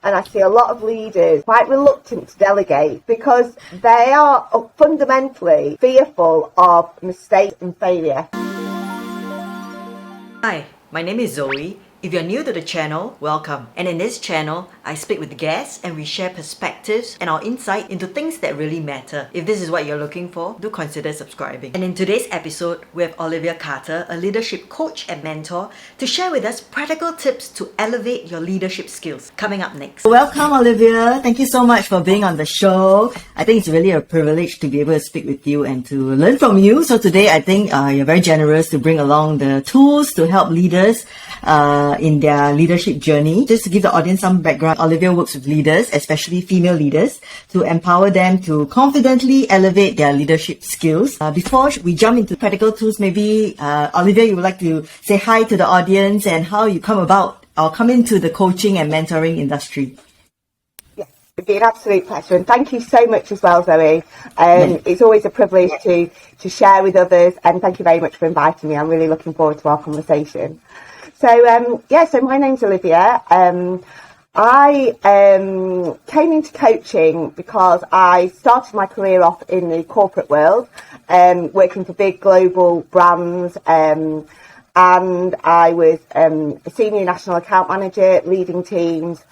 And I see a lot of leaders quite reluctant to delegate because they are fundamentally fearful of mistakes and failure. Hi, my name is Zoe. If you're new to the channel, welcome. And in this channel, I speak with guests and we share perspectives and our insight into things that really matter. If this is what you're looking for, do consider subscribing. And in today's episode, we have Olivia Carter, a leadership coach and mentor, to share with us practical tips to elevate your leadership skills. Coming up next. Welcome, Olivia. Thank you so much for being on the show. I think it's really a privilege to be able to speak with you and to learn from you. So today, I think you're very generous to bring along the tools to help leaders in their leadership journey. Just to give the audience some background, Olivia works with leaders, especially female leaders, to empower them to confidently elevate their leadership skills. Before we jump into practical tools, maybe Olivia, you would like to say hi to the audience and how you come about or come into the coaching and mentoring industry. Yes, it'd be an absolute pleasure, and thank you so much as well, Zoe. It's always a privilege to share with others, and thank you very much for inviting me. I'm really looking forward to our conversation. So my name's Olivia. I came into coaching because I started my career off in the corporate world, working for big global brands, and I was a senior national account manager, leading teams.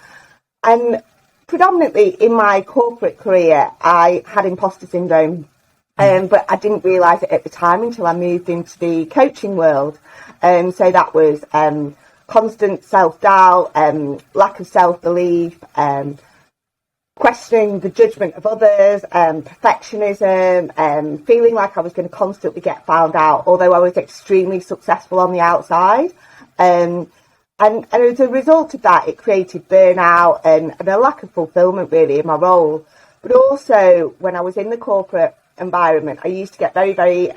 And predominantly in my corporate career, I had imposter syndrome, but I didn't realise it at the time until I moved into the coaching world. So that was constant self-doubt, lack of self-belief, questioning the judgment of others, perfectionism, feeling like I was going to constantly get found out, although I was extremely successful on the outside. And as a result of that, it created burnout and a lack of fulfilment really in my role. But also when I was in the corporate environment, I used to get very, very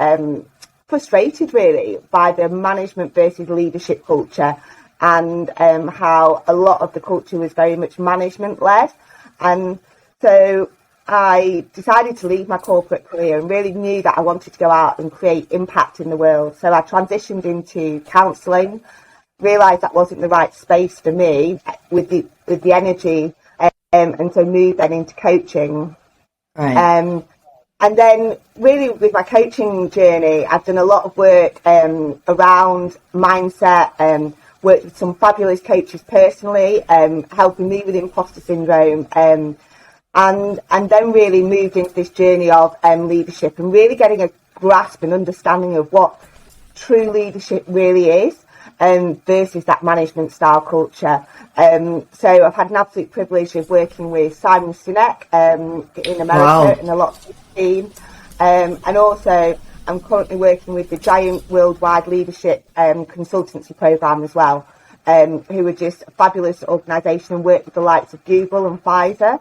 frustrated really by the management versus leadership culture, and how a lot of the culture was very much management led. And so I decided to leave my corporate career and really knew that I wanted to go out and create impact in the world. So I transitioned into counselling, realised that wasn't the right space for me with the energy, and so moved then into coaching. Right. And then really with my coaching journey, I've done a lot of work around mindset, worked with some fabulous coaches personally, helping me with imposter syndrome, and then really moved into this journey of leadership and really getting a grasp and understanding of what true leadership really is, versus that management style culture. So I've had an absolute privilege of working with Simon Sinek in America. Wow. And a lot of his team. And also I'm currently working with the Giant Worldwide Leadership Consultancy Programme as well, who are just a fabulous organisation and work with the likes of Google and Pfizer.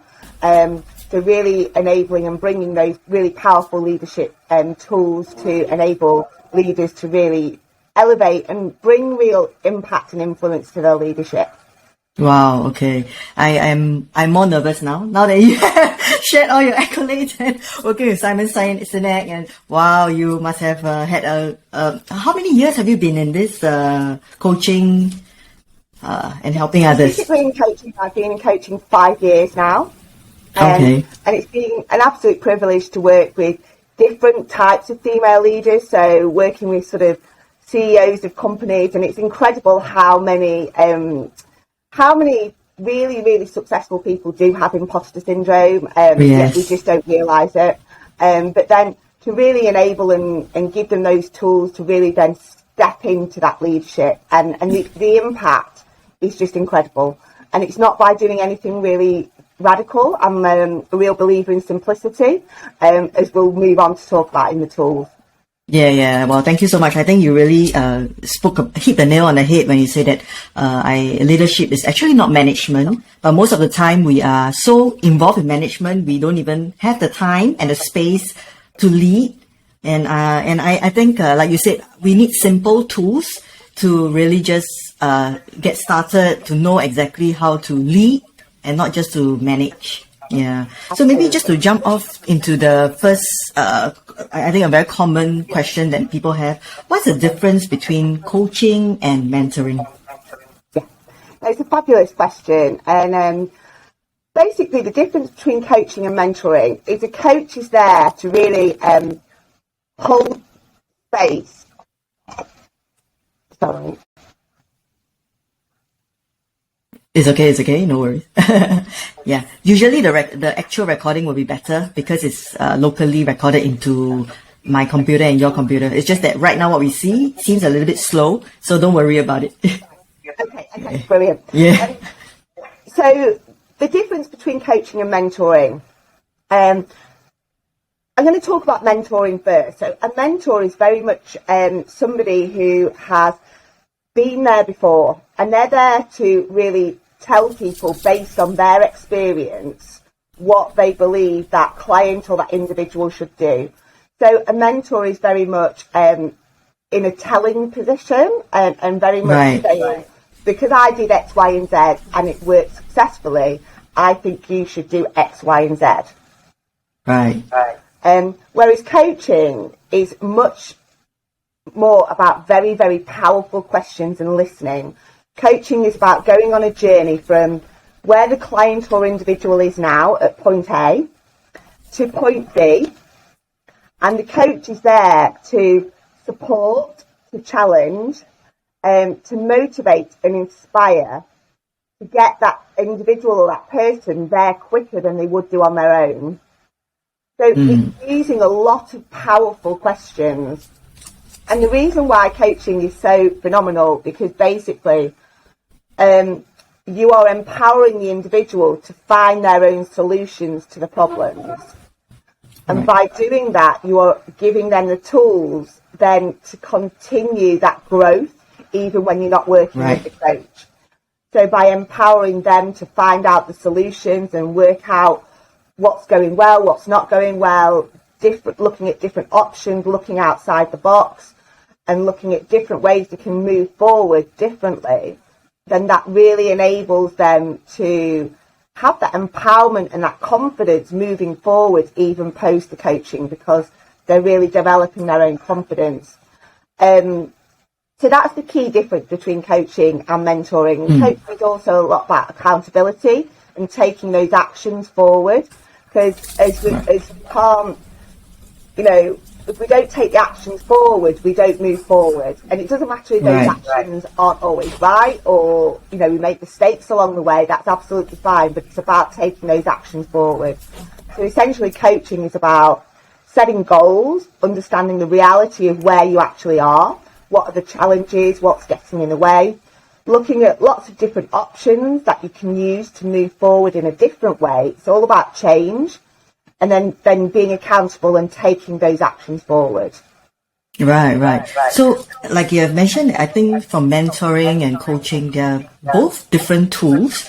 So really enabling and bringing those really powerful leadership tools to enable leaders to really elevate and bring real impact and influence to their leadership. Wow, okay. I'm more nervous now that you have shared all your accolades and working with Simon Sinek, and wow, you must have had how many years have you been in this coaching and helping others? Basically in coaching, I've been in coaching 5 years now. Okay. And it's been an absolute privilege to work with different types of female leaders, so working with sort of CEOs of companies, and it's incredible how many really, really successful people do have imposter syndrome. Yes. Yet we just don't realise it. But then to really enable and give them those tools to really then step into that leadership, and the impact is just incredible. And it's not by doing anything really radical. I'm a real believer in simplicity, as we'll move on to talk about in the tools. Yeah. Well, thank you so much. I think you really hit the nail on the head when you say that leadership is actually not management, but most of the time we are so involved in management, we don't even have the time and the space to lead. And I think, like you said, we need simple tools to really just get started, to know exactly how to lead and not just to manage. Yeah. So maybe just to jump off into the first, I think a very common question that people have. What's the difference between coaching and mentoring? Yeah, it's a fabulous question. And basically the difference between coaching and mentoring is a coach is there to really hold space. Sorry. It's okay, no worries. Yeah, usually the actual recording will be better because it's locally recorded into my computer and your computer. It's just that right now what we see seems a little bit slow, so don't worry about it. Okay, brilliant. Yeah. So the difference between coaching and mentoring. I'm going to talk about mentoring first. So a mentor is very much somebody who has been there before, and they're there to really tell people based on their experience what they believe that client or that individual should do. So a mentor is very much in a telling position and very much saying, because I did X, Y, and Z and it worked successfully, I think you should do X, Y, and Z. Right. Whereas coaching is much more about very, very powerful questions and listening. Coaching is about going on a journey from where the client or individual is now at point A to point B, and the coach is there to support, to challenge, to motivate and inspire to get that individual or that person there quicker than they would do on their own. So it's using a lot of powerful questions. And the reason why coaching is so phenomenal, because basically you are empowering the individual to find their own solutions to the problems. And by doing that, you are giving them the tools then to continue that growth, even when you're not working with the coach. So by empowering them to find out the solutions and work out what's going well, what's not going well, looking at different options, looking outside the box, and looking at different ways they can move forward differently, then that really enables them to have that empowerment and that confidence moving forward, even post the coaching, because they're really developing their own confidence. So that's the key difference between coaching and mentoring. Coaching is also a lot about accountability and taking those actions forward, because as we can't, if we don't take the actions forward, we don't move forward. And it doesn't matter if those actions aren't always right, or, we make mistakes along the way. That's absolutely fine, but it's about taking those actions forward. So essentially coaching is about setting goals, understanding the reality of where you actually are, what are the challenges, what's getting in the way, looking at lots of different options that you can use to move forward in a different way. It's all about change. And then being accountable and taking those actions forward. Right. So, like you have mentioned, I think from mentoring and coaching, they're both different tools.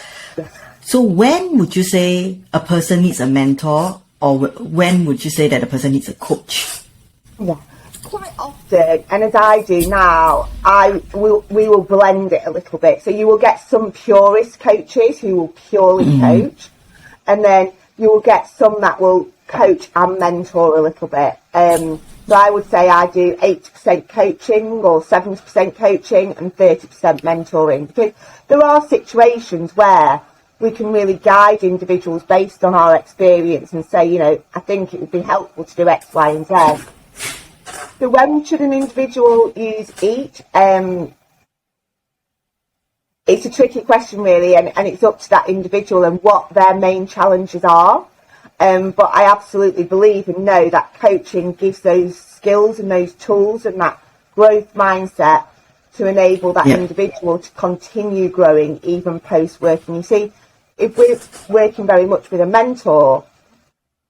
So when would you say a person needs a mentor, or when would you say that a person needs a coach? Yeah, quite often, and as I do now, we will blend it a little bit. So you will get some purist coaches who will purely coach, and then you will get some that will coach and mentor a little bit. So I would say I do 80% coaching or 70% coaching and 30% mentoring, because there are situations where we can really guide individuals based on our experience and say, I think it would be helpful to do X, Y, and Z. So when should an individual use each? It's a tricky question, really, and it's up to that individual and what their main challenges are. But I absolutely believe and know that coaching gives those skills and those tools and that growth mindset to enable that individual to continue growing even post-working. You see, if we're working very much with a mentor,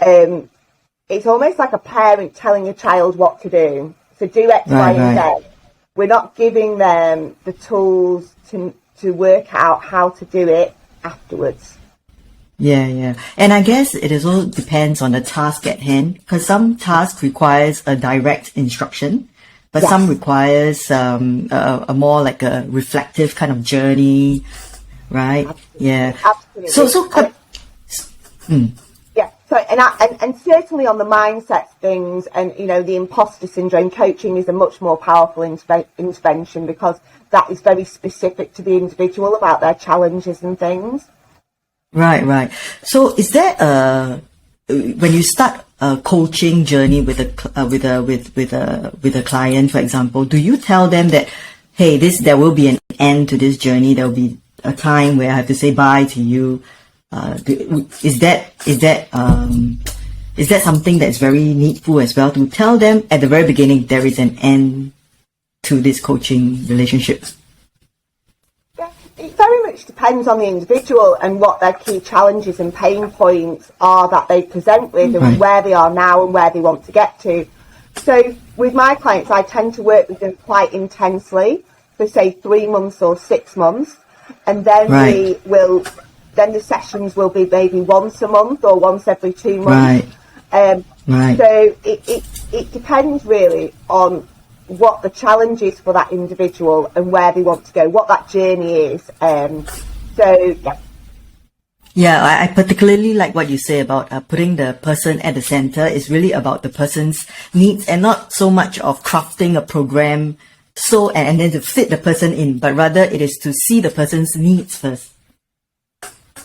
it's almost like a parent telling a child what to do. So do X, Y, and Z. We're not giving them the tools to work out how to do it afterwards. Yeah. And I guess it also depends on the task at hand, because some task requires a direct instruction, but some requires a more like a reflective kind of journey, right? Absolutely. Yeah. Absolutely. Yeah. So and certainly on the mindset things and the imposter syndrome, coaching is a much more powerful intervention, because that is very specific to the individual about their challenges and things. Right, right. So is there when you start a coaching journey with a client, for example, do you tell them that, hey, there will be an end to this journey, there will be a time where I have to say bye to you? Is that something that's very needful as well, to tell them at the very beginning there is an end to this coaching relationship? It very much depends on the individual and what their key challenges and pain points are that they present with, and where they are now and where they want to get to. So with my clients, I tend to work with them quite intensely for say 3 months or 6 months, and then then the sessions will be maybe once a month or once every 2 months. So it depends really on what the challenge is for that individual and where they want to go, what that journey is. Yeah, I particularly like what you say about putting the person at the center. Is really about the person's needs and not so much of crafting a program and then to fit the person in, but rather it is to see the person's needs first.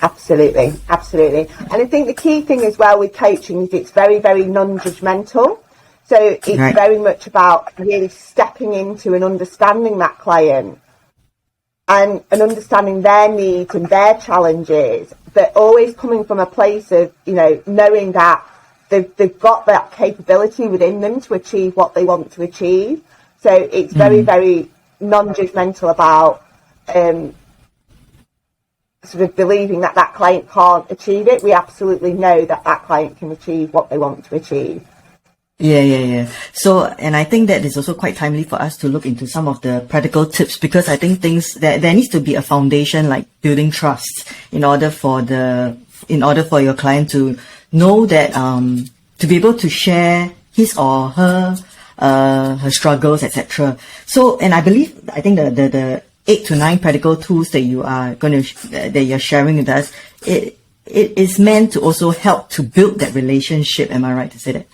Absolutely. And I think the key thing as well with coaching is it's very, very non-judgmental. So it's very much about really stepping into and understanding that client and understanding their needs and their challenges, but always coming from a place of, knowing that they've got that capability within them to achieve what they want to achieve. So it's very, very non-judgmental about sort of believing that client can't achieve it. We absolutely know that client can achieve what they want to achieve. Yeah. So, and I think that is also quite timely for us to look into some of the practical tips, because I think there needs to be a foundation like building trust in order for your client to know that, to be able to share his or her struggles, etc. So, and I think the 8 to 9 practical tools that you're sharing with us, it is meant to also help to build that relationship. Am I right to say that?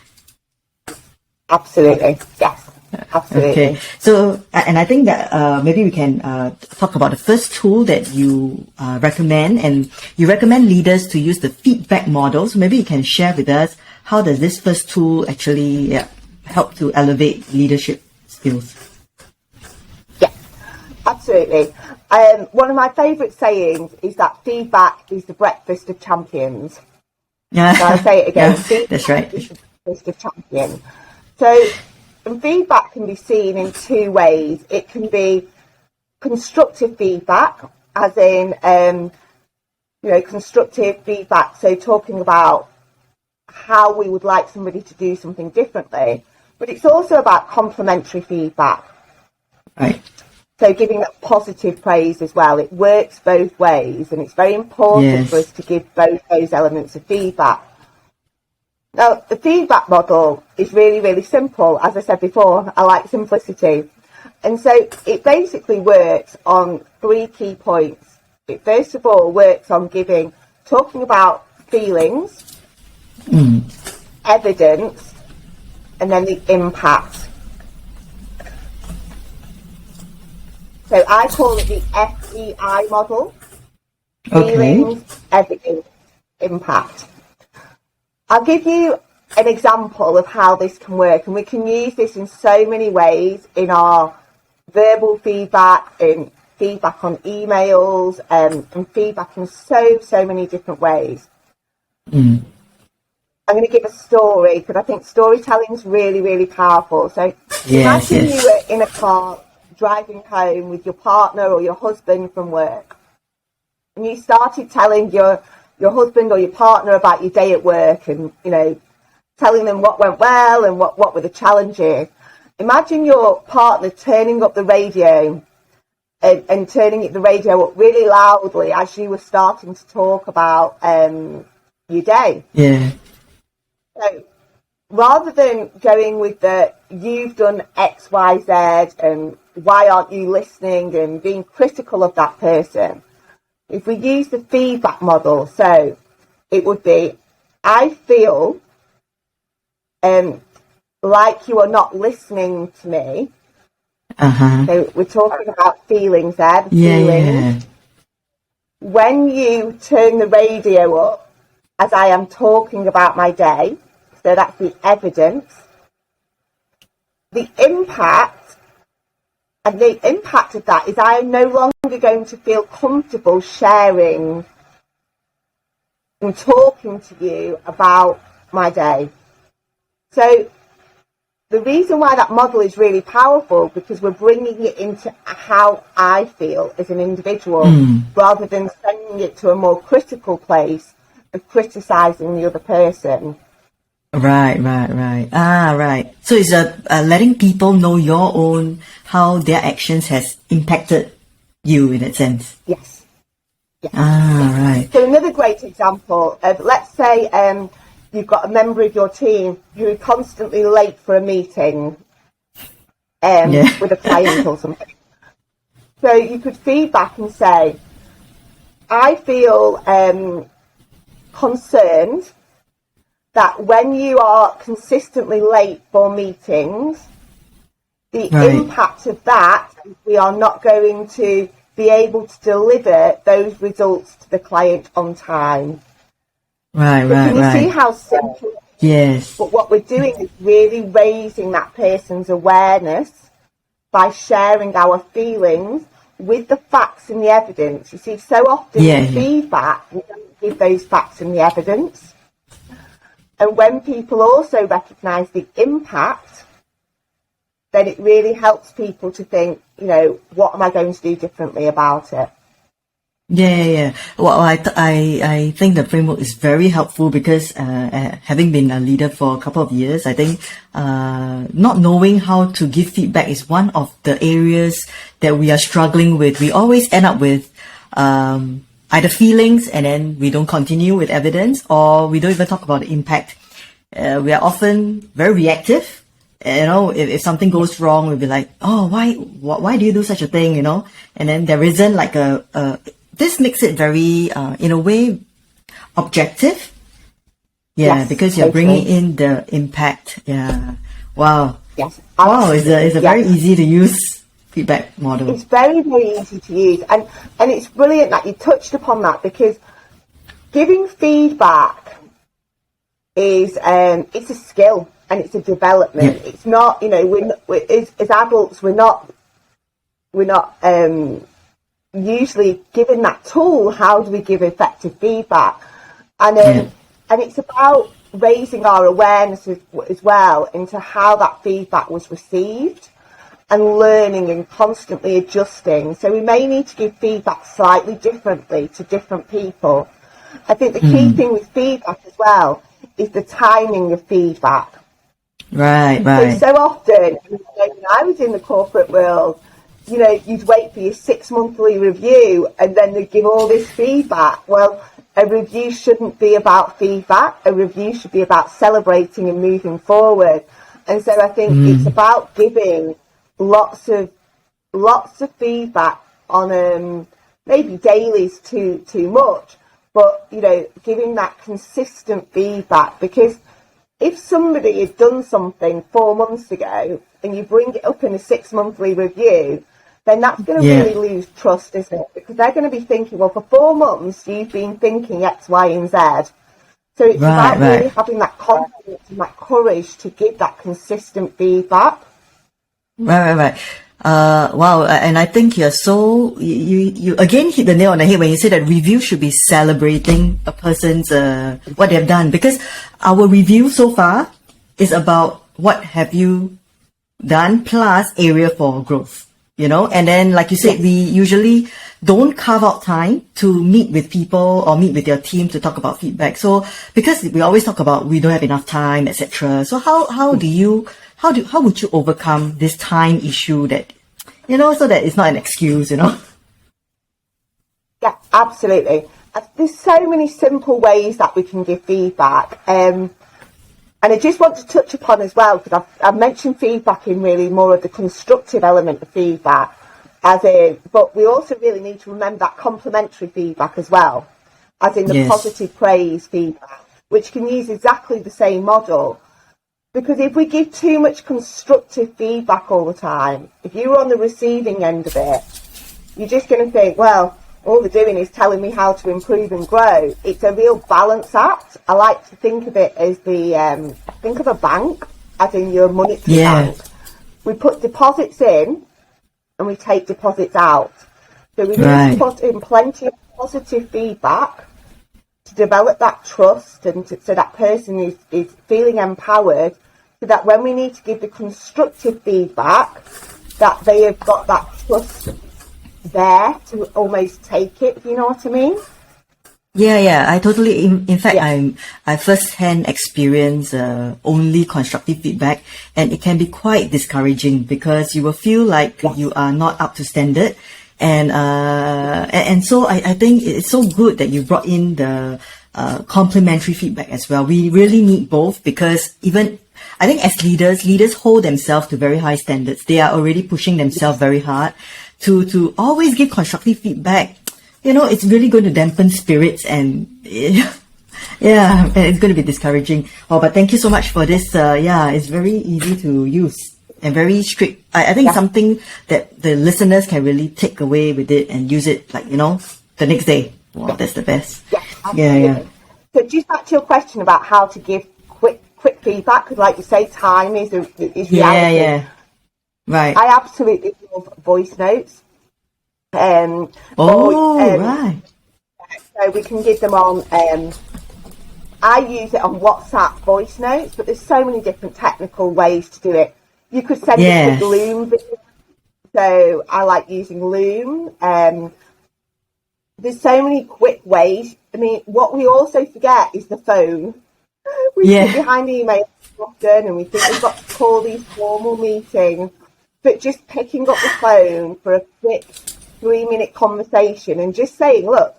Absolutely, yes, absolutely. Okay, so and I think that maybe we can talk about the first tool that you recommend, and you recommend leaders to use the feedback model. So maybe you can share with us, how does this first tool actually help to elevate leadership skills? Yes, absolutely. One of my favourite sayings is that feedback is the breakfast of champions. Yeah, so I'll say it again. Yeah, that's right. Is the breakfast of champions. So, and feedback can be seen in 2 ways. It can be constructive feedback, as in, constructive feedback. So talking about how we would like somebody to do something differently. But it's also about complimentary feedback. Right. So giving that positive praise as well. It works both ways, and it's very important for us to give both those elements of feedback. Now, the feedback model is really, really simple. As I said before, I like simplicity. And so it basically works on 3 key points. It first of all works on talking about feelings, evidence, and then the impact. So I call it the FEI model. Feelings, evidence, impact. I'll give you an example of how this can work, and we can use this in so many ways in our verbal feedback, in feedback on emails, and feedback in so many different ways. I'm going to give a story because I think storytelling is really, really powerful. So imagine you were in a car driving home with your partner or your husband from work, and you started telling your husband or your partner about your day at work, and telling them what went well and what were the challenges. Imagine your partner turning up the radio and turning the radio up really loudly as you were starting to talk about your day. Yeah. So rather than going with you've done X, Y, Z, and why aren't you listening, and being critical of that person, if we use the feedback model, so it would be, I feel like you are not listening to me. So we're talking about feelings there. Yeah. when you turn the radio up as I am talking about my day, so that's the evidence, the impact of that is I am no longer going to feel comfortable sharing and talking to you about my day. So the reason why that model is really powerful, because we're bringing it into how I feel as an individual, rather than sending it to a more critical place of criticising the other person. Right. Right. So it's letting people know how their actions has impacted you in that sense. Yes. Right. So another great example of, let's say you've got a member of your team who is constantly late for a meeting with a client or something. So you could feedback and say, I feel concerned that when you are consistently late for meetings, the impact of that, we are not going to be able to deliver those results to the client on time. Right. Can you see how simple it is? Yes. But what we're doing is really raising that person's awareness by sharing our feelings with the facts and the evidence. You see, so often in feedback, we don't give those facts and the evidence. And when people also recognise the impact, then it really helps people to think, what am I going to do differently about it? Yeah. Well, I think the framework is very helpful because having been a leader for a couple of years, I think not knowing how to give feedback is one of the areas that we are struggling with. We always end up with either feelings and then we don't continue with evidence, or we don't even talk about the impact. We are often very reactive. If something goes wrong, we'll be like, oh, why do you do such a thing, And then there isn't like this makes it very, in a way, objective. Yeah, yes, because you're bringing in the impact. Yeah. Wow. Yes. Wow, it's a very easy to use feedback model. It's very, very easy to use. And it's brilliant that you touched upon that, because giving feedback is, it's a skill and it's a development. Yeah. It's not, as adults, we're not usually given that tool. How do we give effective feedback? And it's about raising our awareness as well into how that feedback was received, and learning and constantly adjusting. So we may need to give feedback slightly differently to different people. I think the key thing with feedback as well is the timing of feedback. Right. So often, when I was in the corporate world, you'd wait for your 6-monthly review and then they'd give all this feedback. Well, a review shouldn't be about feedback. A review should be about celebrating and moving forward. And so I think it's about giving lots of feedback on maybe dailies too much, but giving that consistent feedback, because if somebody had done something 4 months ago and you bring it up in a 6-monthly review, then that's going to really lose trust, isn't it? Because they're going to be thinking, well, for 4 months you've been thinking X, Y, and Z. So it's about really having that confidence and that courage to give that consistent feedback. Right. Wow, and I think you're you again hit the nail on the head when you say that review should be celebrating a person's what they've done, because our review so far is about what have you done plus area for growth, and then like you said, we usually don't carve out time to meet with people or meet with your team to talk about feedback. So because we always talk about we don't have enough time, etc. So how would you overcome this time issue that, so that it's not an excuse, Yeah, absolutely. There's so many simple ways that we can give feedback. And I just want to touch upon as well, because I've mentioned feedback in really more of the constructive element of feedback, but we also really need to remember that complimentary feedback as well, as in the positive praise feedback, which can use exactly the same model. Because if we give too much constructive feedback all the time, if you're on the receiving end of it, you're just going to think, well, all they're doing is telling me how to improve and grow. It's a real balance act. I like to think of it as think of a bank, as in your monetary bank. We put deposits in and we take deposits out. So we need to put in plenty of positive feedback to develop that trust, and so that person is feeling empowered, so that when we need to give the constructive feedback, that they have got that trust there to almost take it, if you know what I mean? Yeah, I totally, in fact, I first-hand experience only constructive feedback, and it can be quite discouraging because you will feel like you are not up to standard. And so I think it's so good that you brought in the complimentary feedback as well. We really need both, because even I think as leaders hold themselves to very high standards. They are already pushing themselves very hard to always give constructive feedback. You know, it's really going to dampen spirits, and yeah, it's going to be discouraging. Oh, but thank you so much for this. It's very easy to use and very strict. I think something that the listeners can really take away with it and use it, like, you know, the next day. Wow, that's the best. Yeah. So just back to your question about how to give quick feedback, because like you say, time is reality. Yeah. Right. I absolutely love voice notes. Right. So we can give them on. I use it on WhatsApp voice notes, but there's so many different technical ways to do it. You could send it with Loom video. So I like using Loom. There's so many quick ways. I mean, what we also forget is the phone. We sit behind email often, and we think we've got to call these formal meetings. But just picking up the phone for a quick 3-minute conversation and just saying, look,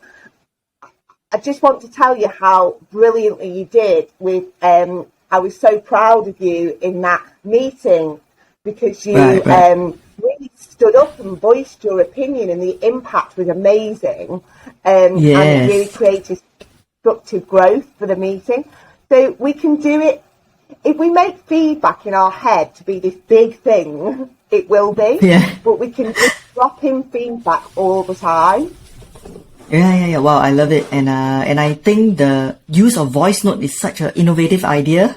I just want to tell you how brilliantly you did with, I was so proud of you in that meeting, because you really stood up and voiced your opinion, and the impact was amazing. And it really created constructive growth for the meeting. So we can do it. If we make feedback in our head to be this big thing, it will be. But we can just drop in feedback all the time. Yeah. Wow, I love it. And I think the use of voice note is such an innovative idea.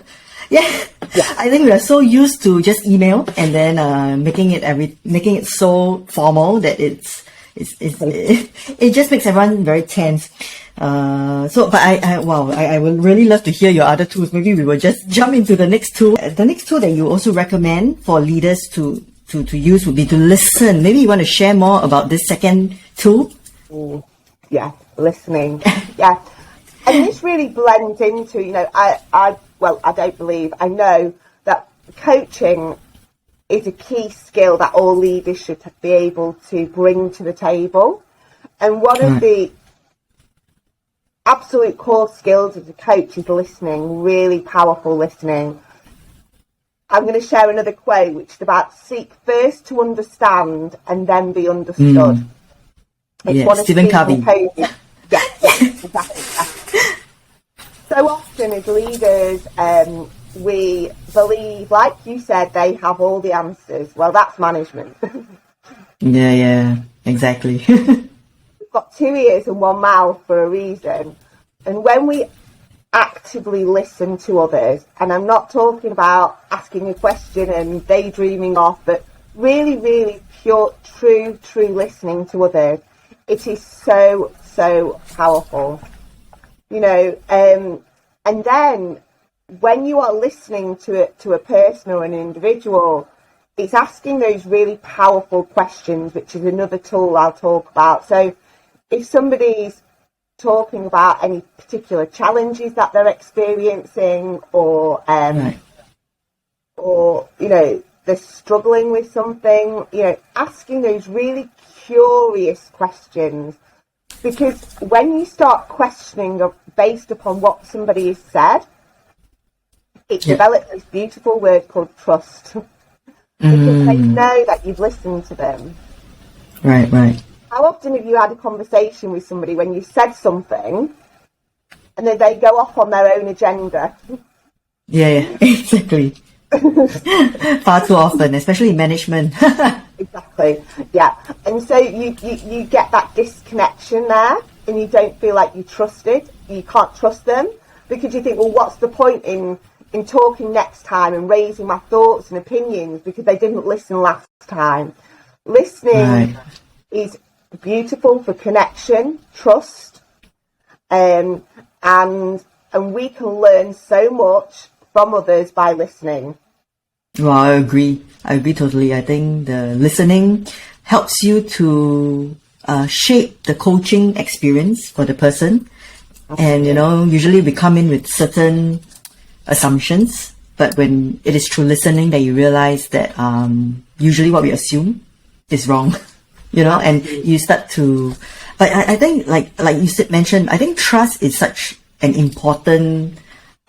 I think we are so used to just email and then making it so formal that it just makes everyone very tense. But I would really love to hear your other tools. Maybe we will just jump into the next tool. The next tool that you also recommend for leaders to use would be to listen. Maybe you want to share more about this second tool? Listening. And this really blends into, you know, I know that coaching is a key skill that all leaders should be able to bring to the table. And one of the absolute core skills as a coach is listening, really powerful listening. I'm going to share another quote, which is about seek first to understand and then be understood. It's one of Stephen Covey. Exactly. So often as leaders, we believe, like you said, they have all the answers. Well, that's management. Exactly. We've got 2 ears and 1 mouth for a reason. And when we actively listen to others, and I'm not talking about asking a question and daydreaming off, but really, really pure, true listening to others, it is so powerful. You know, and then when you are listening to a person or an individual, it's asking those really powerful questions, which is another tool I'll talk about. So if somebody's talking about any particular challenges that they're experiencing, or you know, they're struggling with something, you know, asking those really curious questions. Because when you start questioning based upon what somebody has said, it develops this beautiful word called trust. Because they know that you've listened to them. Right. How often have you had a conversation with somebody when you said something and then they go off on their own agenda? Exactly. Far too often, especially in management. Exactly. Exactly. Yeah. And so you get that disconnection there, and you don't feel like you're trusted. You can't trust them because you think, well, what's the point in talking next time and raising my thoughts and opinions because they didn't listen last time. Listening is beautiful for connection, trust, and we can learn so much from others by listening. Well, I agree totally. I think the listening helps you to shape the coaching experience for the person. And, usually we come in with certain assumptions, but when it is through listening that you realize that usually what we assume is wrong, and you start to, but I think like you mentioned, I think trust is such an important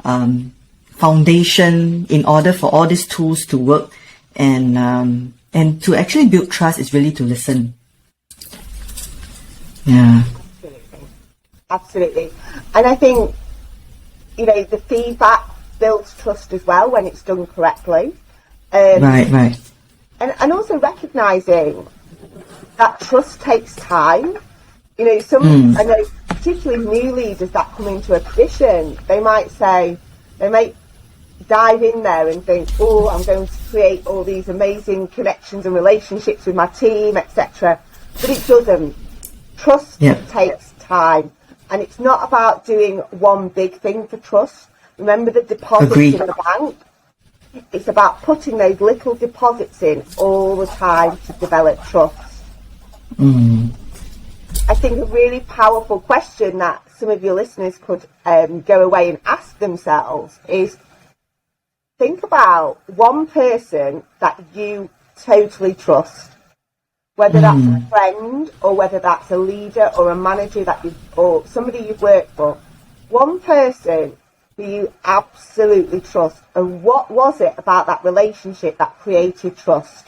foundation in order for all these tools to work, and to actually build trust is really to listen. Yeah. Absolutely. And I think, the feedback builds trust as well when it's done correctly. Right. And also recognising that trust takes time. I know particularly new leaders that come into a position, they might dive in there and think, oh, I'm going to create all these amazing connections and relationships with my team, etc. But it doesn't. Trust takes time. And it's not about doing one big thing for trust. Remember the deposits in the bank? It's about putting those little deposits in all the time to develop trust. I think a really powerful question that some of your listeners could go away and ask themselves is, think about one person that you totally trust. Whether that's a friend or whether that's a leader or a manager or somebody you've worked for. One person who you absolutely trust. And what was it about that relationship that created trust?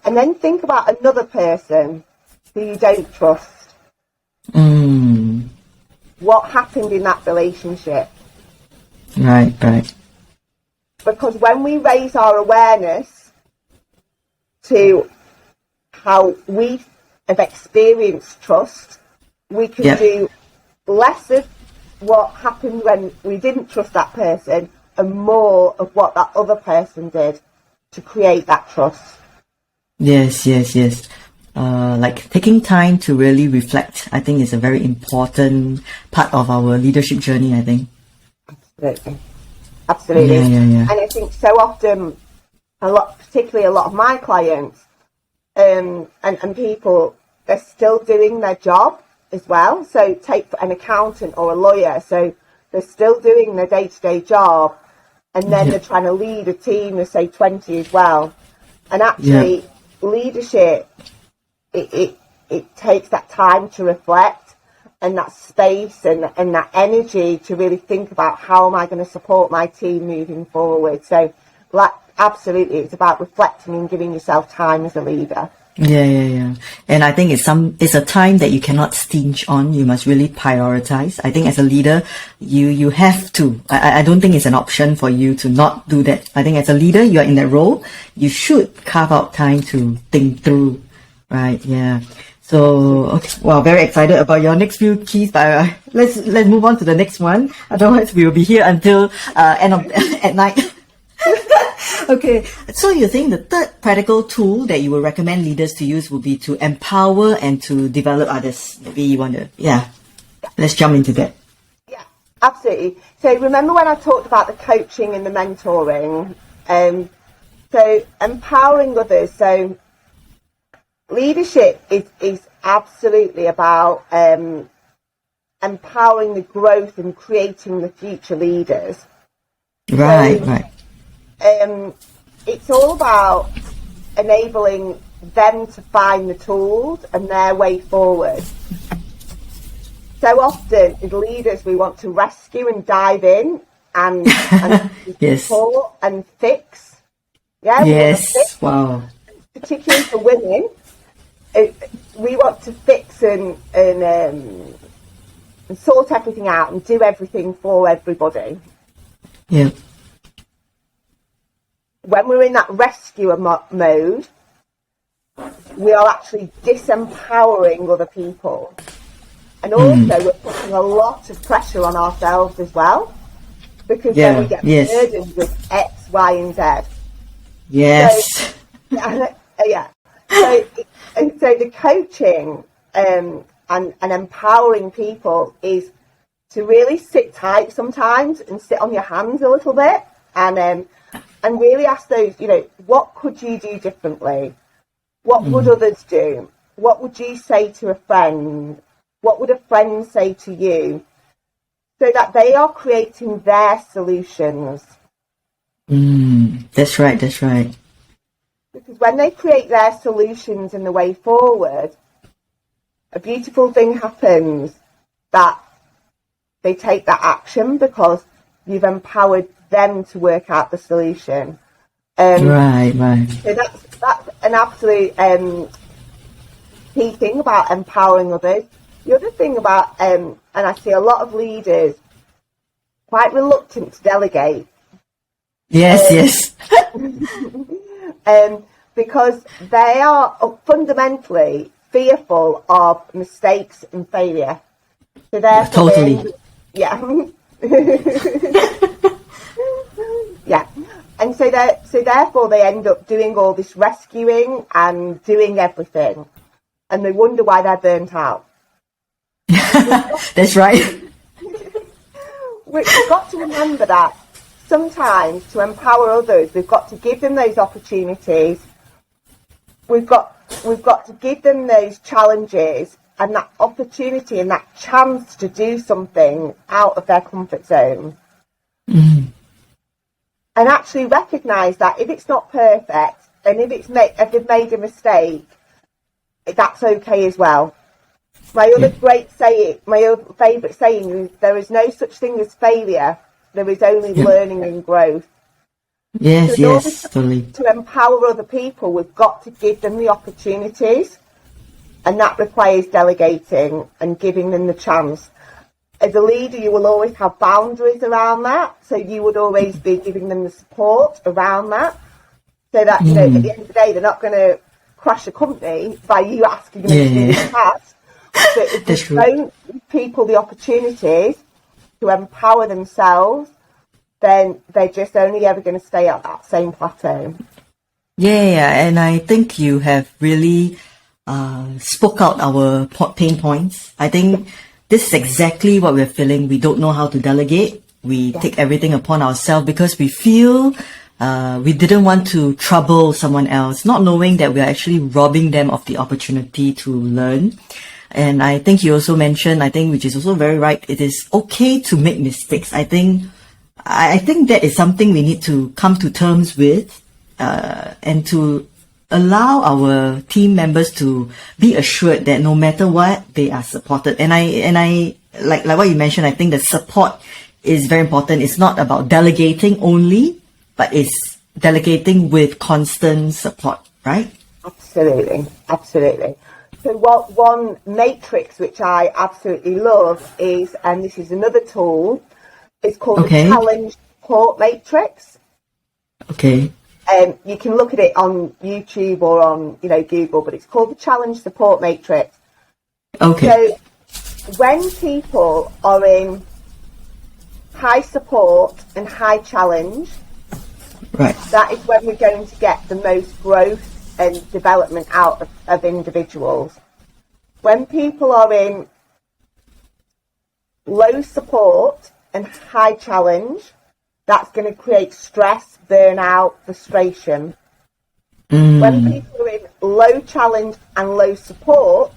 And then think about another person who you don't trust. What happened in that relationship? Right. Because when we raise our awareness to how we have experienced trust, we can do less of what happened when we didn't trust that person and more of what that other person did to create that trust. Yes. Like taking time to really reflect, I think, is a very important part of our leadership journey, I think. Absolutely. Yeah. And I think so often, particularly a lot of my clients, and people, they're still doing their job as well. So take an accountant or a lawyer. So they're still doing their day-to-day job, and then they're trying to lead a team of, say, 20 as well. And actually, leadership, it takes that time to reflect and that space and that energy to really think about how am I going to support my team moving forward. So absolutely, it's about reflecting and giving yourself time as a leader. Yeah. And I think it's a time that you cannot stinge on. You must really prioritize. I think as a leader, you have to. I don't think it's an option for you to not do that. I think as a leader, you are in that role. You should carve out time to think through. Right? Yeah. So, okay, well, very excited about your next few keys, but let's move on to the next one. Otherwise, we will be here until at night. Okay, so you think the third practical tool that you would recommend leaders to use would be to empower and to develop others. Maybe you want to, let's jump into that. Yeah, absolutely. So remember when I talked about the coaching and the mentoring? So empowering others. So leadership is absolutely about empowering the growth and creating the future leaders. Right. It's all about enabling them to find the tools and their way forward. So often, as leaders, we want to rescue and dive in and support and fix. Yeah. Yes. Wow. Particularly for women, we want to fix and sort everything out and do everything for everybody. Yeah. When we're in that rescuer mode, we are actually disempowering other people. And also we're putting a lot of pressure on ourselves as well, because then we get burdened with X, Y, and Z. Yes. So, yeah. So the coaching and empowering people is to really sit tight sometimes and sit on your hands a little bit and really ask those, what could you do differently? What would others do? What would you say to a friend? What would a friend say to you? So that they are creating their solutions. That's right. Because when they create their solutions and the way forward, a beautiful thing happens, that they take that action because you've empowered them to work out the solution. Right. So that's an absolute key thing about empowering others. The other thing about, and I see a lot of leaders quite reluctant to delegate. Yes. Because they are fundamentally fearful of mistakes and failure. So therefore, totally. Yeah. And so therefore they end up doing all this rescuing and doing everything, and they wonder why they're burnt out. That's right. We've got to remember that sometimes to empower others, we've got to give them those opportunities. We've got to give them those challenges and that opportunity and that chance to do something out of their comfort zone. And actually recognise that if it's not perfect and if they've made a mistake, that's okay as well. My other favourite saying is, there is no such thing as failure. There is only learning and growth. Yes, totally. To empower other people, we've got to give them the opportunities, and that requires delegating and giving them the chance. As a leader, you will always have boundaries around that, so you would always be giving them the support around that, so that at the end of the day, they're not going to crash a company by you asking them to do this task. But if you don't give people the opportunities to empower themselves, then they're just only ever going to stay at that same plateau. Yeah, and I think you have really spoke out our pain points. I think this is exactly what we're feeling. We don't know how to delegate. We take everything upon ourselves because we feel we didn't want to trouble someone else, not knowing that we're actually robbing them of the opportunity to learn. And I think you also mentioned, which is also very right, it is okay to make mistakes. I think that is something we need to come to terms with, and to allow our team members to be assured that no matter what, they are supported. And I like what you mentioned, I think the support is very important. It's not about delegating only, but it's delegating with constant support, right? Absolutely. So one matrix which I absolutely love is, and this is another tool, it's called the Challenge Support Matrix. Okay. You can look at it on YouTube or on Google, but it's called the Challenge Support Matrix. Okay. So when people are in high support and high challenge, right, that is when we're going to get the most growth and development out of individuals. When people are in low support and high challenge, that's going to create stress, burnout, frustration. When people are in low challenge and low support,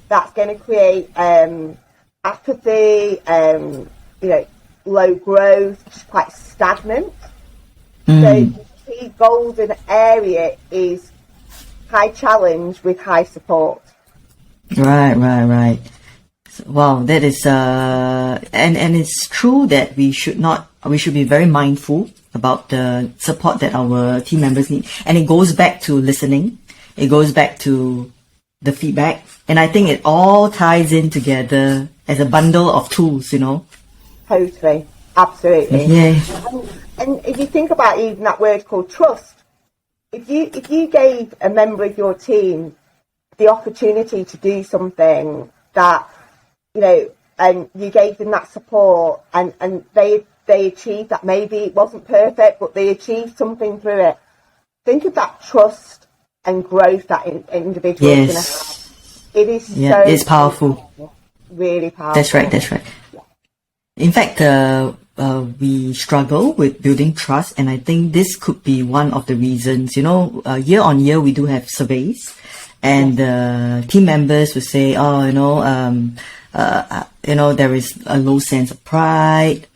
that's going to create apathy, low growth, just quite stagnant. So the key golden area is high challenge with high support. Right. Wow, that is and it's true that we should be very mindful about the support that our team members need. And it goes back to listening. It goes back to the feedback. And I think it all ties in together as a bundle of tools, Totally. Absolutely. Yeah. And if you think about even that word called trust, if you gave a member of your team the opportunity to do something that, you know, and you gave them that support, and they achieved that, maybe it wasn't perfect, but they achieved something through it. Think of that trust and growth that individual is going to have. It is it's powerful. Really powerful. That's right. In fact, we struggle with building trust, and I think this could be one of the reasons. You know, year on year we do have surveys, and team members will say, "Oh, there is a low sense of pride.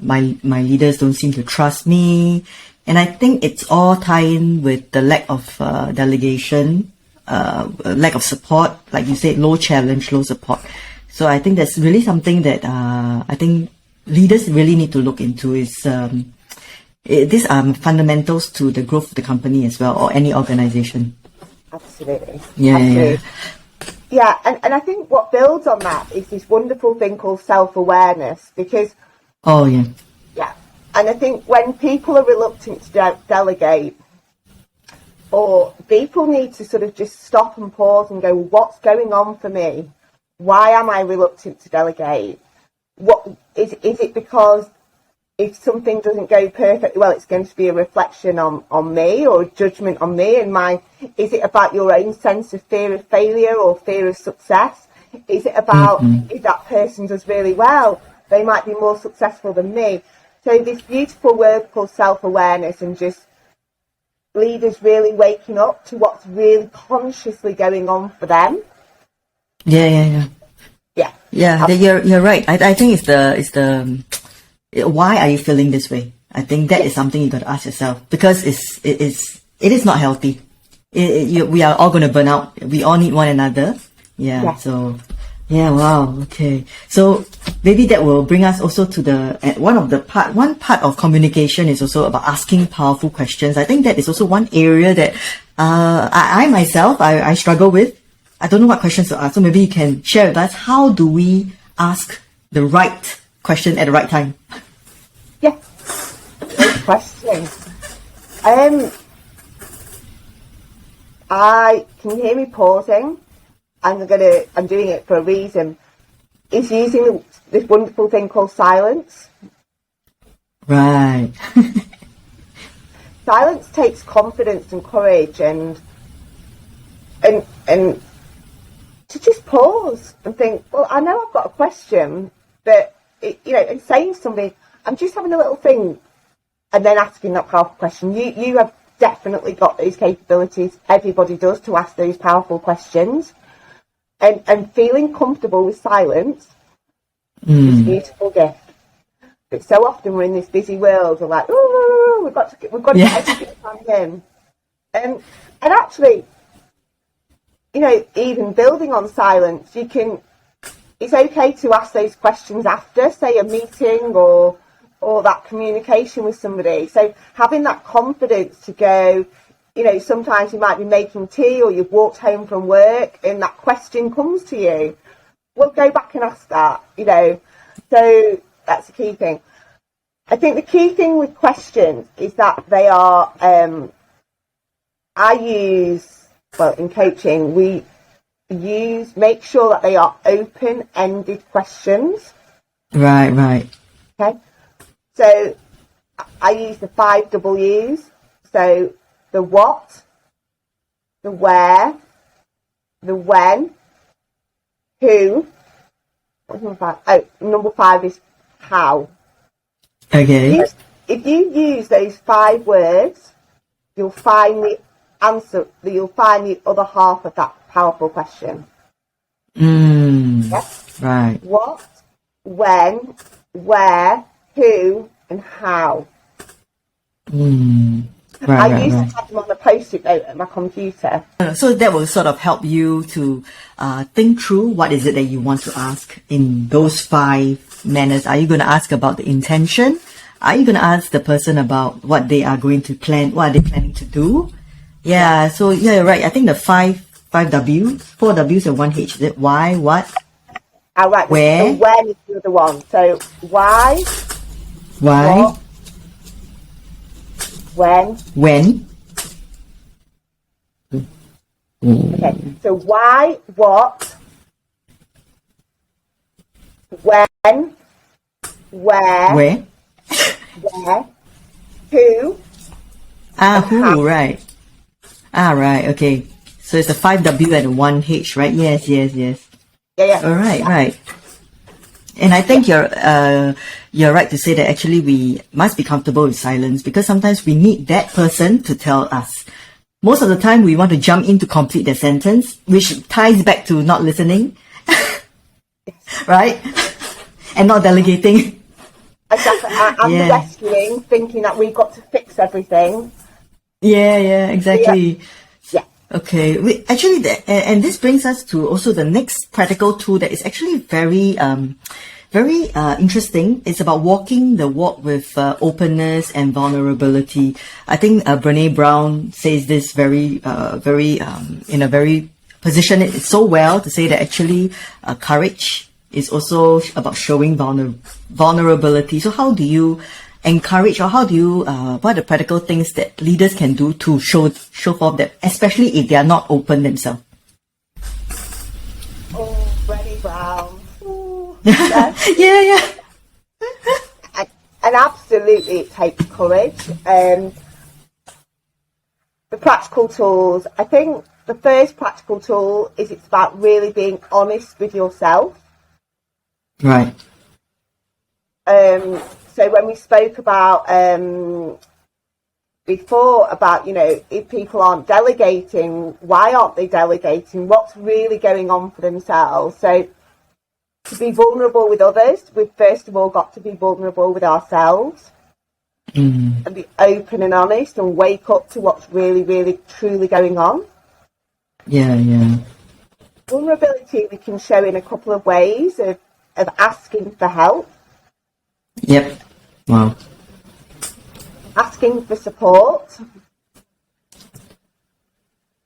My leaders don't seem to trust me," and I think it's all tying with the lack of delegation, lack of support, like you said, low challenge, low support. So I think that's really something that I think leaders really need to look into. These are fundamentals to the growth of the company as well, or any organization. Absolutely. Yeah. Yeah, and I think what builds on that is this wonderful thing called self-awareness, because... Oh, yeah. Yeah, and I think when people are reluctant to delegate, or people need to sort of just stop and pause and go, what's going on for me? Why am I reluctant to delegate? What is it because if something doesn't go perfectly well, it's going to be a reflection on me, or a judgment on me and is it about your own sense of fear of failure or fear of success? Is it about if that person does really well, they might be more successful than me? So this beautiful word called self-awareness, and just leaders really waking up to what's really consciously going on for them. Yeah. You're right. I think it's the why are you feeling this way? I think that is something you got to ask yourself, because it is not healthy. We are all going to burn out. We all need one another. Yeah. So, yeah. Wow. Okay. So maybe that will bring us also to one part of communication is also about asking powerful questions. I think that is also one area that I myself struggle with. I don't know what questions to ask. So maybe you can share with us, how do we ask the right question at the right time? Yeah, great question. Can you hear me pausing? I'm doing it for a reason. It's using this wonderful thing called silence. Right. Silence takes confidence and courage, and to just pause and think, well, I know I've got a question, but and saying something, I'm just having a little think, and then asking that powerful question. You have definitely got those capabilities. Everybody does, to ask those powerful questions, and feeling comfortable with silence is a beautiful gift. But so often we're in this busy world, we're like, oh, we've got to get everything planned in, and actually, even building on silence, it's okay to ask those questions after, say, a meeting or that communication with somebody. So having that confidence to go, sometimes you might be making tea, or you've walked home from work and that question comes to you. Well, go back and ask that, So that's the key thing. I think the key thing with questions is that they are, in coaching, make sure that they are open-ended questions. Right. Okay. So I use the 5 W's. So the what, the where, the when, who. What's number 5? Oh, number 5 is how. Okay. If you use those 5 words, you'll find the answer. You'll find the other half of that powerful question. Yes. Right. What, when, where, who, and how. I used to have them on a post-it note at my computer. So that will sort of help you to think through what is it that you want to ask in those 5 manners. Are you going to ask about the intention? Are you going to ask the person about what they are going to plan? What are they planning to do? Yeah. So you're right. I think the 5 W's, 4 W's and 1 H. Is it why, what? All right. Where? The when is the other one. So why? Why? What, when? Okay, so why, what, when, where, who, Who, how. right. Right, okay. So it's a 5W and a 1H, right? Yes. Yeah. All right, right. And I think you're right to say that actually we must be comfortable with silence, because sometimes we need that person to tell us. Most of the time we want to jump in to complete the sentence, which ties back to not listening, right? And not delegating. Exactly. And the Yeah. rescuing, thinking that we've got to fix everything. Yeah, exactly. Yeah. Okay, and this brings us to also the next practical tool that is actually very interesting. It's about walking the walk with openness and vulnerability. I think Brene Brown says this very in a very position it so well to say that actually courage is also about showing vulnerability. So how do you encourage, or how do you what are the practical things that leaders can do to show forth that, especially if they are not open themselves? Oh, Brené Brown. Ooh, yes. Yeah. And absolutely it takes courage. The practical tools, I think the first practical tool is it's about really being honest with yourself. Right. So when we spoke about before about, if people aren't delegating, why aren't they delegating? What's really going on for themselves? So to be vulnerable with others, we've first of all got to be vulnerable with ourselves and be open and honest and wake up to what's really, really, truly going on. Yeah. Vulnerability we can show in a couple of ways of asking for help. Yep. Wow. Asking for support,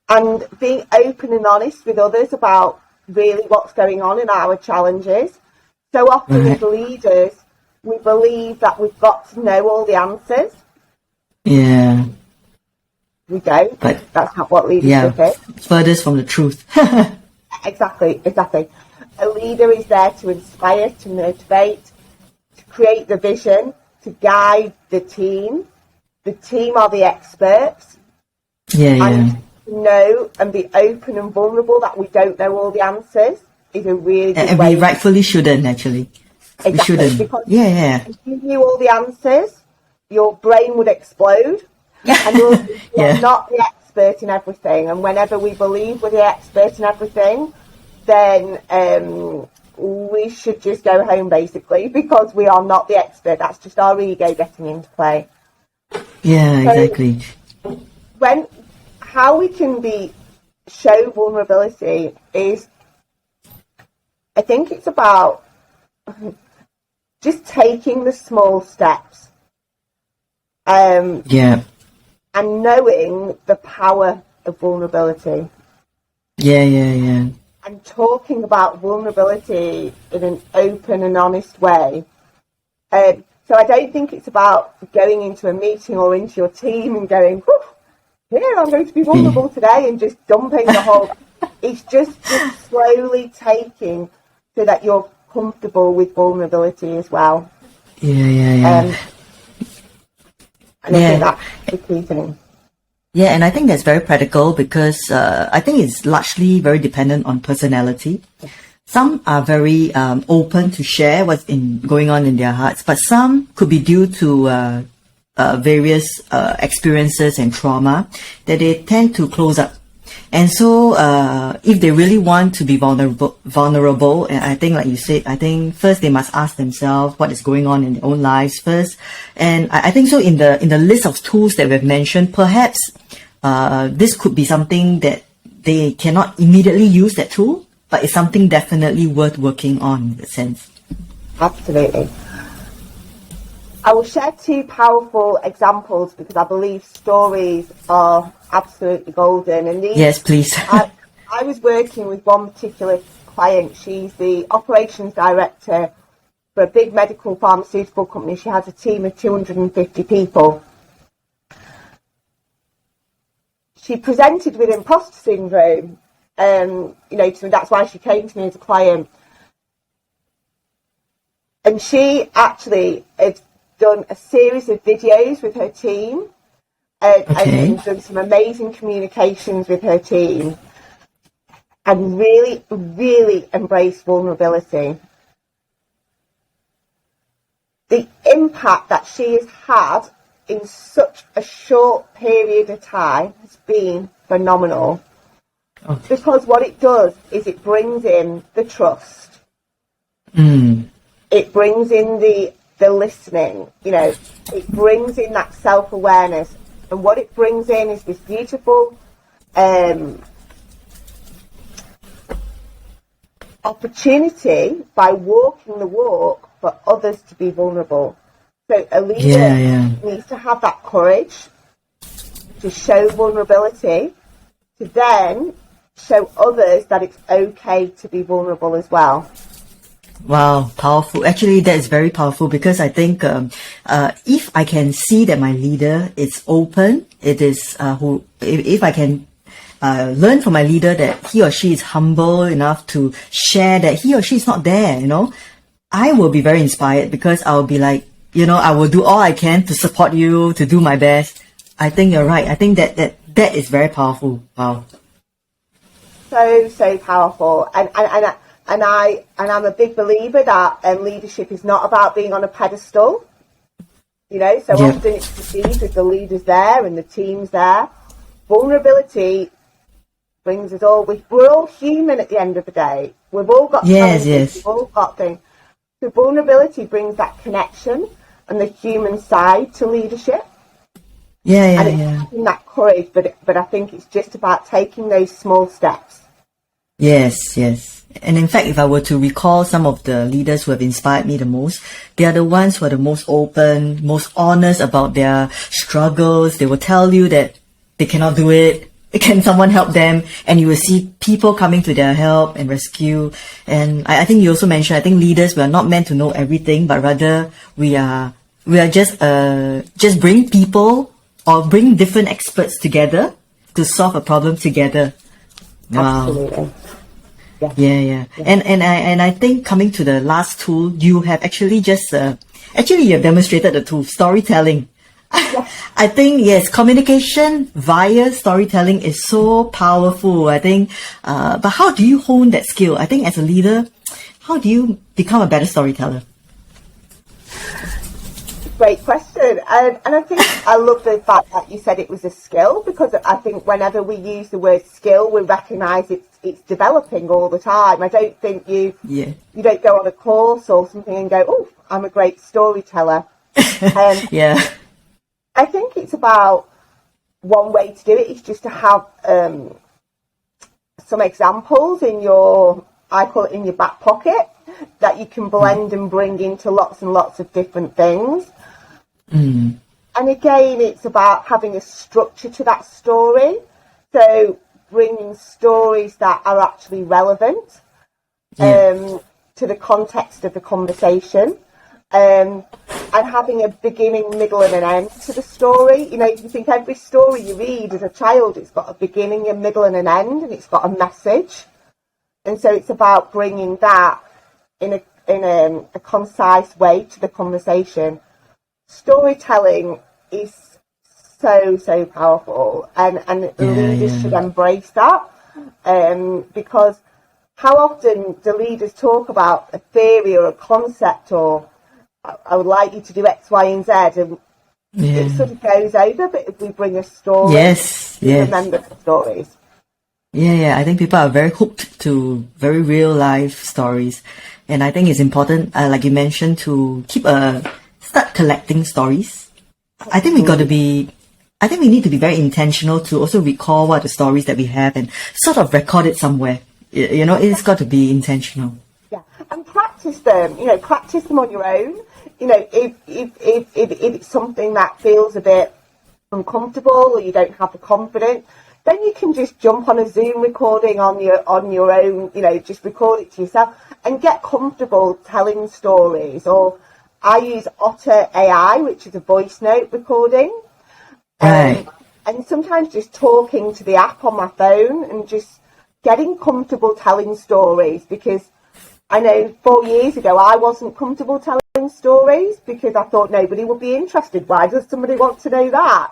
and being open and honest with others about really what's going on in our challenges. So often as leaders, we believe that we've got to know all the answers. Yeah. We don't. But that's not what leadership is. Furthest from the truth. Exactly. A leader is there to inspire, to motivate, to create the vision, to guide the team. The team are the experts. And to know and be open and vulnerable that we don't know all the answers is a really good way. And we rightfully shouldn't, actually. Exactly. We shouldn't. Because Yeah. if you knew all the answers, your brain would explode. And you're not the expert in everything. And whenever we believe we're the expert in everything, then we should just go home, basically, because we are not the expert. That's just our ego getting into play. Yeah, exactly. How we can show vulnerability is, I think it's about just taking the small steps. And knowing the power of vulnerability. Yeah. And talking about vulnerability in an open and honest way. So I don't think it's about going into a meeting or into your team and going, here, I'm going to be vulnerable today, and just dumping the whole... It's just slowly taking so that you're comfortable with vulnerability as well. Yeah. And I think that's the key thing. Yeah, and I think that's very practical because I think it's largely very dependent on personality. Some are very open to share what's going on in their hearts, but some could be due to various experiences and trauma that they tend to close up. And so if they really want to be vulnerable, and I think like you said, I think first they must ask themselves what is going on in their own lives first. And I think so in the list of tools that we've mentioned, perhaps this could be something that they cannot immediately use that tool, but it's something definitely worth working on in that sense. Absolutely. I will share two powerful examples because I believe stories are absolutely golden. And these, yes, please. I was working with one particular client. She's the operations director for a big medical pharmaceutical company. She has a team of 250 people. she presented with imposter syndrome. So that's why she came to me as a client. And she actually had done a series of videos with her team and done some amazing communications with her team and really, really embraced vulnerability. The impact that she has had in such a short period of time has been phenomenal. Okay. Because what it does is it brings in the trust. It brings in the listening, it brings in that self-awareness. And what it brings in is this beautiful opportunity by walking the walk for others to be vulnerable. So a leader needs to have that courage to show vulnerability, to then show others that it's okay to be vulnerable as well. Wow, powerful. Actually, that is very powerful because I think if I can see that my leader is open, it is if I can learn from my leader that he or she is humble enough to share that he or she is not there, I will be very inspired because I'll be like, I will do all I can to support you, to do my best. I think you're right. I think that is very powerful. Wow. So powerful. And I'm a big believer that leadership is not about being on a pedestal. Often it's perceived as the leader's there and the team's there. Vulnerability brings us all. We're all human at the end of the day. We've all got challenges. We've all got things. So vulnerability brings that connection and the human side to leadership. Having that courage, but I think it's just about taking those small steps. Yes. And in fact, if I were to recall some of the leaders who have inspired me the most, they are the ones who are the most open, most honest about their struggles. They will tell you that they cannot do it. Can someone help them? And you will see people coming to their help and rescue. And I think you also mentioned, I think leaders, we are not meant to know everything, but rather we are just bring people or bring different experts together to solve a problem together. Wow. Absolutely. Yeah. And I think coming to the last tool, you have actually you have demonstrated the tool, storytelling. I think, yes, communication via storytelling is so powerful. I think, but how do you hone that skill? I think as a leader, how do you become a better storyteller? Great question. And I think I love the fact that you said it was a skill, because I think whenever we use the word skill, we recognise it's developing all the time. I don't think you don't go on a course or something and go, oh, I'm a great storyteller. I think it's about, one way to do it is just to have some examples in I call it in your back pocket, that you can blend and bring into lots and lots of different things. And again, it's about having a structure to that story. So bringing stories that are actually relevant to the context of the conversation. And having a beginning, middle and an end to the story. If you think every story you read as a child, it's got a beginning, a middle and an end, and it's got a message. And so it's about bringing that in a concise way to the conversation. Storytelling is so powerful, and leaders should embrace that, because how often do leaders talk about a theory or a concept, or I would like you to do X, Y, and Z, and it sort of goes over. But if we bring a story, remember the stories. I think people are very hooked to very real life stories, and I think it's important, like you mentioned, to start collecting stories. I think we need to be very intentional to also recall what the stories that we have and sort of record it somewhere. It's got to be intentional. Yeah, and practice them. Practice them on your own. If it's something that feels a bit uncomfortable or you don't have the confidence, then you can just jump on a Zoom recording on your own. Just record it to yourself and get comfortable telling stories. Or I use Otter AI, which is a voice note recording. Right. and sometimes just talking to the app on my phone and just getting comfortable telling stories, because I know 4 years ago I wasn't comfortable telling stories because I thought nobody would be interested. Why does somebody want to know that?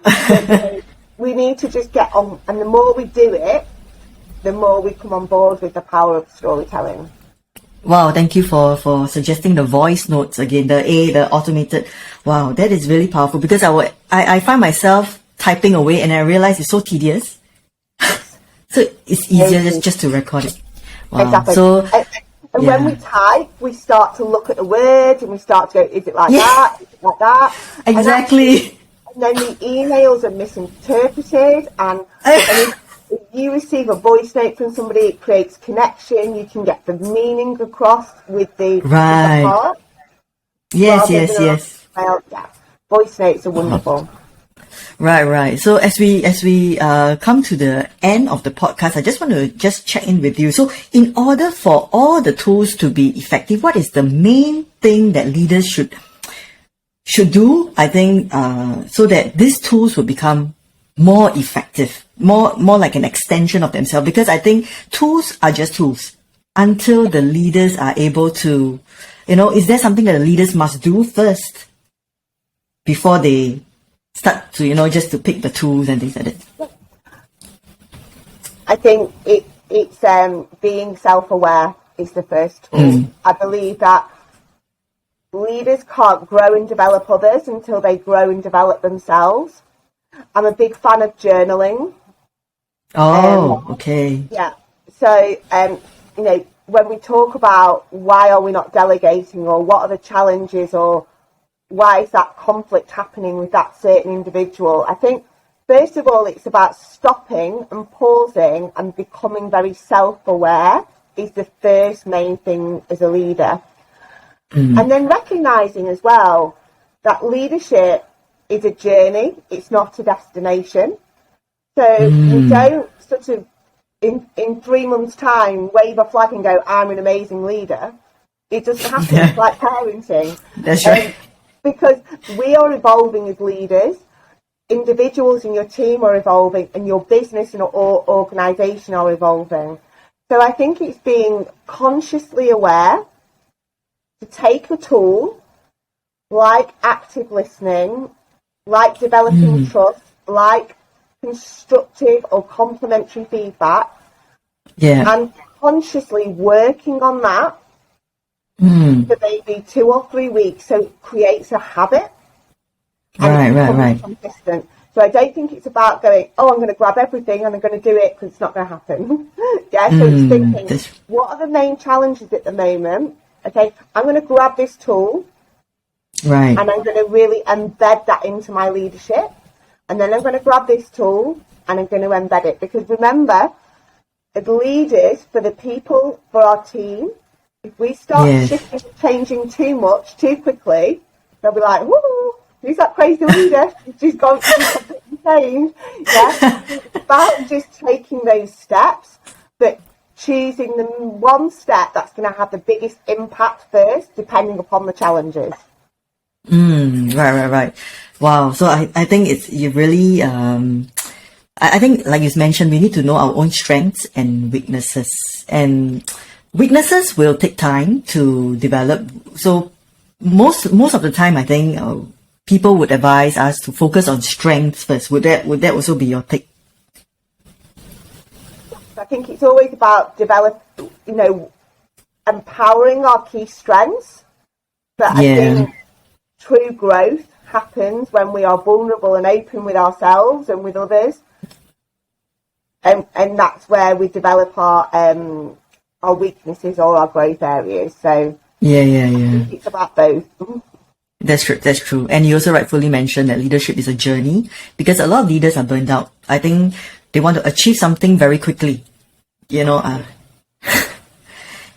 But, we need to just get on, and the more we do it, the more we come on board with the power of storytelling. Wow, thank you for suggesting the voice notes again, the automated. Wow, that is really powerful, because I find myself typing away and I realize it's so tedious. So it's easier just to record it. Wow. Exactly. So, and when we type, we start to look at the words and we start to go, is it like that? Is it like that? Exactly. And then the emails are misinterpreted, and if you receive a voice note from somebody, it creates connection. You can get the meaning across with the heart. Yes. Well, yeah, voice notes are wonderful. Right. So as we come to the end of the podcast, I just want to check in with you. So in order for all the tools to be effective, what is the main thing that leaders should do, I think, so that these tools will become more effective, more like an extension of themselves? Because I think tools are just tools until the leaders are able to, is there something that the leaders must do first before they start to, just to pick the tools and things like that? I think it's being self-aware is the first tool. I believe that leaders can't grow and develop others until they grow and develop themselves. I'm a big fan of journaling. Oh, okay. Yeah. So, when we talk about why are we not delegating, or what are the challenges, or why is that conflict happening with that certain individual, I think, first of all, it's about stopping and pausing and becoming very self-aware is the first main thing as a leader. And then recognising as well that leadership is a journey, it's not a destination. So you don't sort of, in 3 months' time, wave a flag and go, I'm an amazing leader. It doesn't happen. It's like parenting. That's right. Because we are evolving as leaders, individuals in your team are evolving, and your business and or organisation are evolving. So I think it's being consciously aware to take a tool like active listening, like developing trust, like constructive or complimentary feedback, and consciously working on that for maybe 2 or 3 weeks, so it creates a habit. Right. Consistent. So I don't think it's about going, I'm going to grab everything and I'm going to do it, because it's not going to happen. So it's thinking, what are the main challenges at the moment? Okay, I'm going to grab this tool, and I'm going to really embed that into my leadership. And then I'm going to grab this tool and I'm going to embed it. Because remember, as leaders, for the people, for our team, if we start shifting and changing too much, too quickly, they'll be like, woo, who's that crazy leader? She's gone completely changed. Yeah? It's about just taking those steps, but choosing the one step that's going to have the biggest impact first, depending upon the challenges. Right. Wow. So I think you really, I think, like you mentioned, we need to know our own strengths and weaknesses. And weaknesses will take time to develop. So most of the time, I think people would advise us to focus on strengths first. Would that also be your take? I think it's always about empowering our key strengths. But I think true growth happens when we are vulnerable and open with ourselves and with others. And that's where we develop our weaknesses or our growth areas. So I think it's about both. That's true. And you also rightfully mentioned that leadership is a journey, because a lot of leaders are burned out. I think they want to achieve something very quickly,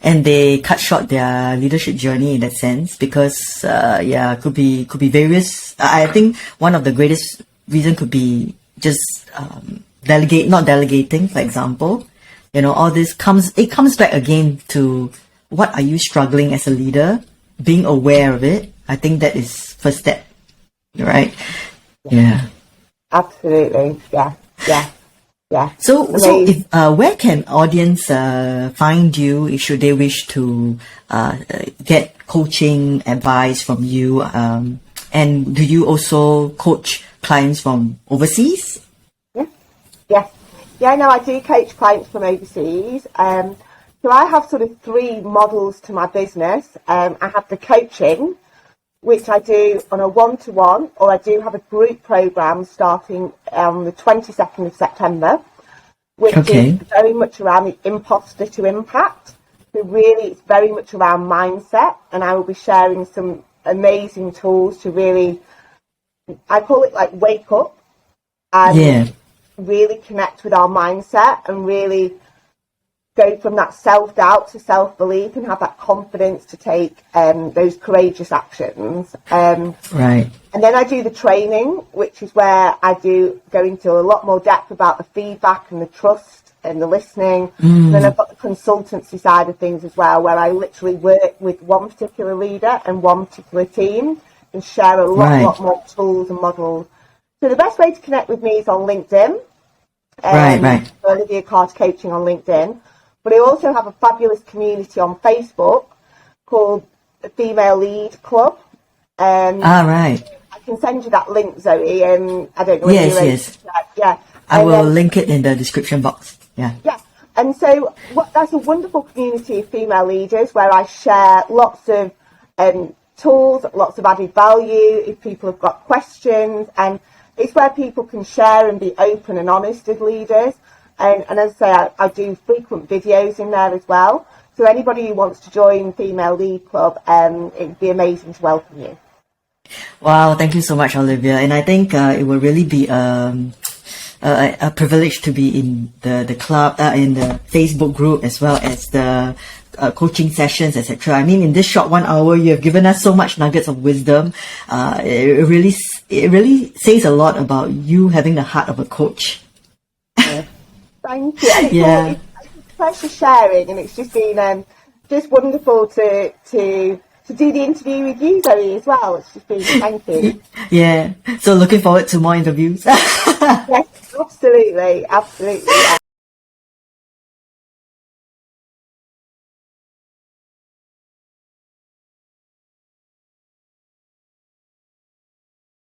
and they cut short their leadership journey in that sense, because could be various. I think one of the greatest reason could be just not delegating, for example. All this comes back again to what are you struggling as a leader, being aware of it. I think that is first step, right? Yeah. Absolutely. Yeah. Yeah. Yeah. So Amazing. if, where can audience find you should they wish to get coaching advice from you? And do you also coach clients from overseas? Yes. Yeah, no, I do coach clients from overseas. So I have sort of three models to my business. I have the coaching, which I do on a one-to-one, or I do have a group program starting on the 22nd of September, which Okay. is very much around the imposter to impact. So really, it's very much around mindset, and I will be sharing some amazing tools to really, I call it like wake up and Yeah. really connect with our mindset and really go from that self-doubt to self-belief and have that confidence to take those courageous actions. Right. And then I do the training, which is where I do go into a lot more depth about the feedback and the trust and the listening. And then I've got the consultancy side of things as well, where I literally work with one particular leader and one particular team and share a Right. lot more tools and models. So the best way to connect with me is on LinkedIn. Right. Olivia Carter Coaching on LinkedIn. But I also have a fabulous community on Facebook called the Female Lead Club. Right. I can send you that link, Zoe. I don't know whether Yes, you're able yes. to check. Yeah. I And, will link it in the description box. Yeah. Yeah. And so that's a wonderful community of female leaders where I share lots of tools, lots of added value if people have got questions. And it's where people can share and be open and honest as leaders. And as I say, I do frequent videos in there as well. So anybody who wants to join Female Lead Club, it'd be amazing to welcome you. Wow, thank you so much, Olivia. And I think it will really be a privilege to be in the club, in the Facebook group, as well as the coaching sessions, etc. I mean, in this short 1 hour, you have given us so much nuggets of wisdom. It really says a lot about you having the heart of a coach. Thank you. And Yeah. it's a pleasure sharing, and it's just been just wonderful to do the interview with you, Zoe, as well. It's just been, thank you. Yeah. So looking forward to more interviews. Yes, absolutely, absolutely. Yeah.